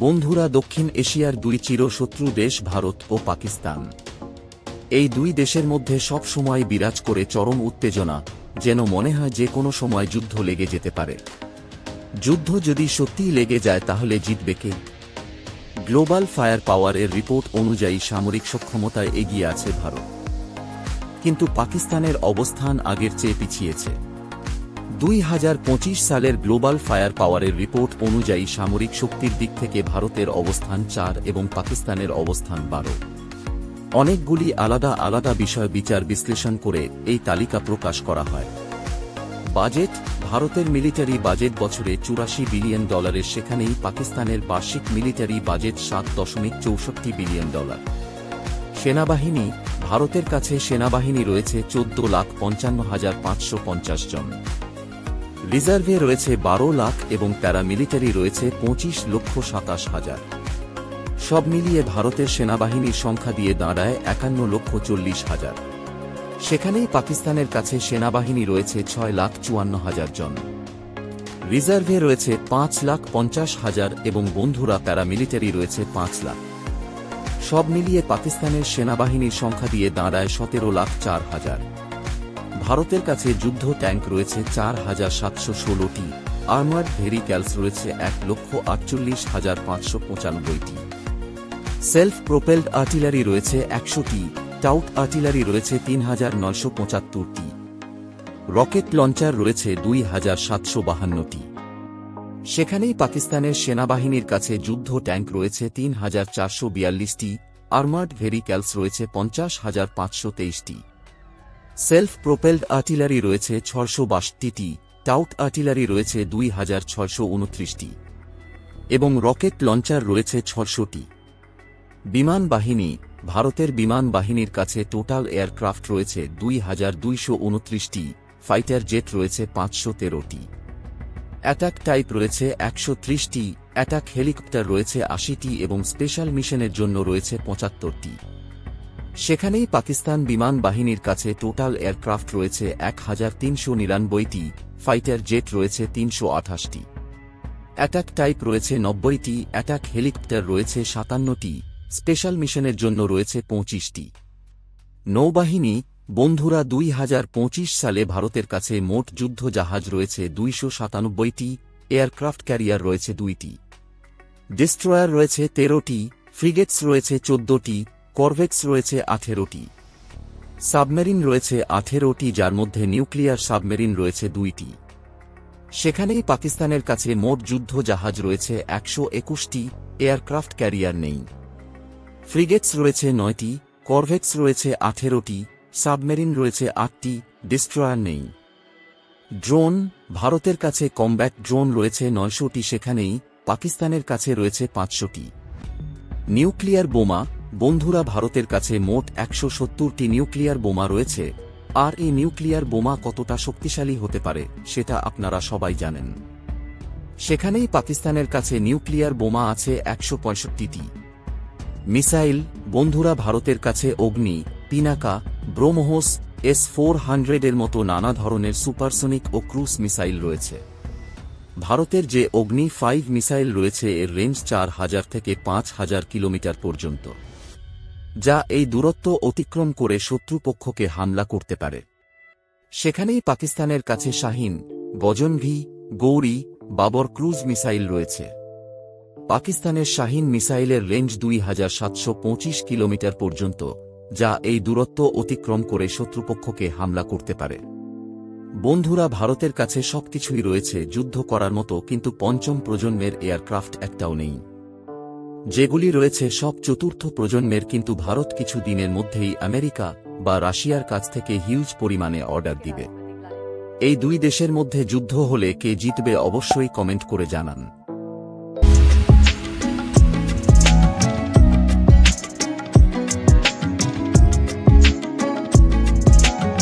বন্ধুরা, দক্ষিণ এশিয়ার দুই চিরশত্রু দেশ ভারত ও পাকিস্তান। এই দুই দেশের মধ্যে সব সময় বিরাজ করে চরম উত্তেজনা, যেন মনে হয় যে কোনো সময় যুদ্ধ লেগে যেতে পারে। যুদ্ধ যদি সত্যিই লেগে যায় তাহলে জিতবে কে? গ্লোবাল ফায়ার পাওয়ার এর রিপোর্ট অনুযায়ী সামরিক সক্ষমতায় এগিয়ে আছে ভারত, কিন্তু পাকিস্তানের অবস্থান আগের চেয়ে পিছিয়েছে। 2025 সালের গ্লোবাল ফায়ার পাওয়ারের রিপোর্ট অনুযায়ী সামরিক শক্তির দিক থেকে ভারতের অবস্থান 4 এবং পাকিস্তানের অবস্থান 12। অনেকগুলি আলাদা আলাদা বিষয় বিচার বিশ্লেষণ করে এই তালিকা প্রকাশ করা হয়। বাজেট: ভারতের মিলিটারি বাজেট বছরে $84 বিলিয়ন, সেখানেই পাকিস্তানের বার্ষিক মিলিটারি বাজেট $7.64 বিলিয়ন। সেনাবাহিনী: ভারতের কাছে সেনাবাহিনী রয়েছে 14,55,550 জন। রিজার্ভে রয়েছে 12 লাখ এবং প্যারামিলিটারি রয়েছে 25,27,000। সব মিলিয়ে ভারতের সেনাবাহিনীর সংখ্যা দিয়ে দাঁড়ায় 51,40,000। সেখানেই পাকিস্তানের কাছে সেনাবাহিনী রয়েছে 6,54,000 জন। রিজার্ভে রয়েছে 5,50,000 এবং বন্ধুরা প্যারামিলিটারি রয়েছে 5 লাখ। সব মিলিয়ে পাকিস্তানের সেনাবাহিনীর সংখ্যা দিয়ে দাঁড়ায় 17,04,000। ভারতের কাছে যুদ্ধ ট্যাঙ্ক রয়েছে 4,716টি, আর্মার্ড ভেহিক্যালস রয়েছে 1,48,595টি, সেলফ প্রোপেলড আর্টিলারি রয়েছে 100টি, টাউট আর্টিলারি রয়েছে 3,975টি, রকেট লঞ্চার রয়েছে 2,752টি। সেখানেই পাকিস্তানের সেনাবাহিনীর কাছে যুদ্ধ ট্যাঙ্ক রয়েছে 3,442টি, আর্মার্ড ভেহিক্যালস রয়েছে 50,523টি, সেলফ প্রোপেলড আর্টিলারি রয়েছে 662টি, টাউট আর্টিলারি রয়েছে 2,629টি এবং রকেট লঞ্চার রয়েছে 600টি। বিমান বাহিনী: ভারতের বিমান বাহিনীর কাছে টোটাল এয়ারক্রাফট রয়েছে 2,229টি, ফাইটার জেট রয়েছে 513টি, অ্যাটাক টাইপ রয়েছে 130টি, অ্যাটাক হেলিকপ্টার রয়েছে 80টি এবং স্পেশাল মিশনের জন্য রয়েছে 75টি। সেখানেই পাকিস্তান বিমান বাহিনীর কাছে টোটাল এয়ারক্রাফট রয়েছে 1,399টি, ফাইটার জেট রয়েছে 328টি, অ্যাটাক টাইপ রয়েছে 90টি, অ্যাটাক হেলিকপ্টার রয়েছে 57টি, স্পেশাল মিশনের জন্য রয়েছে 25টি। নৌবাহিনী: বন্ধুরা, 2025 সালে ভারতের কাছে মোট যুদ্ধ জাহাজ রয়েছে 297টি, এয়ারক্রাফট ক্যারিয়ার রয়েছে 2টি, ডিস্ট্রয়ার রয়েছে 13টি, ফ্রিগেটস রয়েছে 14টি, করভেটস রয়েছে 18টি, সাবমেরিন রয়েছে 18টি, যার মধ্যে নিউক্লিয়ার সাবমেরিন রয়েছে 2টি। সেখানেই পাকিস্তানের কাছে মোট যুদ্ধ জাহাজ রয়েছে 121টি, এয়ারক্রাফট ক্যারিয়ার নেই। ফ্রিগেটস রয়েছে 9টি, করভেটস রয়েছে 18টি, সাবমেরিন রয়েছে 8টি, ডিস্ট্রয়ার নেই। ড্রোন: ভারতের কাছে কমব্যাট ড্রোন রয়েছে 900টি, সেখানেই পাকিস্তানের কাছে রয়েছে 500টি। নিউক্লিয়ার বোমা: বন্ধুরা, ভারতের কাছে মোট 170টি নিউক্লিয়ার বোমা রয়েছে, আর এই নিউক্লিয়ার বোমা কতটা শক্তিশালী হতে পারে সেটা আপনারা সবাই জানেন। সেখানেই পাকিস্তানের কাছে নিউক্লিয়ার বোমা আছে 165টি। মিসাইল: বন্ধুরা, ভারতের কাছে অগ্নি, পিনাকা, ব্রহ্মোস, S-400 এর মতো নানা ধরনের সুপারসনিক ও ক্রুজ মিসাইল রয়েছে। ভারতের যে অগ্নি 5 মিসাইল রয়েছে এর রেঞ্জ 4,000 থেকে 5,000 কিলোমিটার পর্যন্ত, যা এই দূরত্ব অতিক্রম করে শত্রুপক্ষকে হামলা করতে পারে। সেখানেই পাকিস্তানের কাছে শাহিন, গজনভি, গৌরী, বাবর ক্রুজ মিসাইল রয়েছে। পাকিস্তানের শাহিন মিসাইলের রেঞ্জ 2,725 কিলোমিটার পর্যন্ত, যা এই দূরত্ব অতিক্রম করে শত্রুপক্ষকে হামলা করতে পারে। বন্ধুরা, ভারতের কাছে সবকিছুই রয়েছে যুদ্ধ করার মতো, কিন্তু পঞ্চম প্রজন্মের এয়ারক্রাফট একটাও নেই। যেগুলি রয়েছে সব চতুর্থ প্রজন্মের, কিন্তু ভারত কিছু দিনের মধ্যেই আমেরিকা বা রাশিয়ার কাছ থেকে হিউজ পরিমাণে অর্ডার দিবে। এই দুই দেশের মধ্যে যুদ্ধ হলে কে জিতবে অবশ্যই কমেন্ট করে জানান।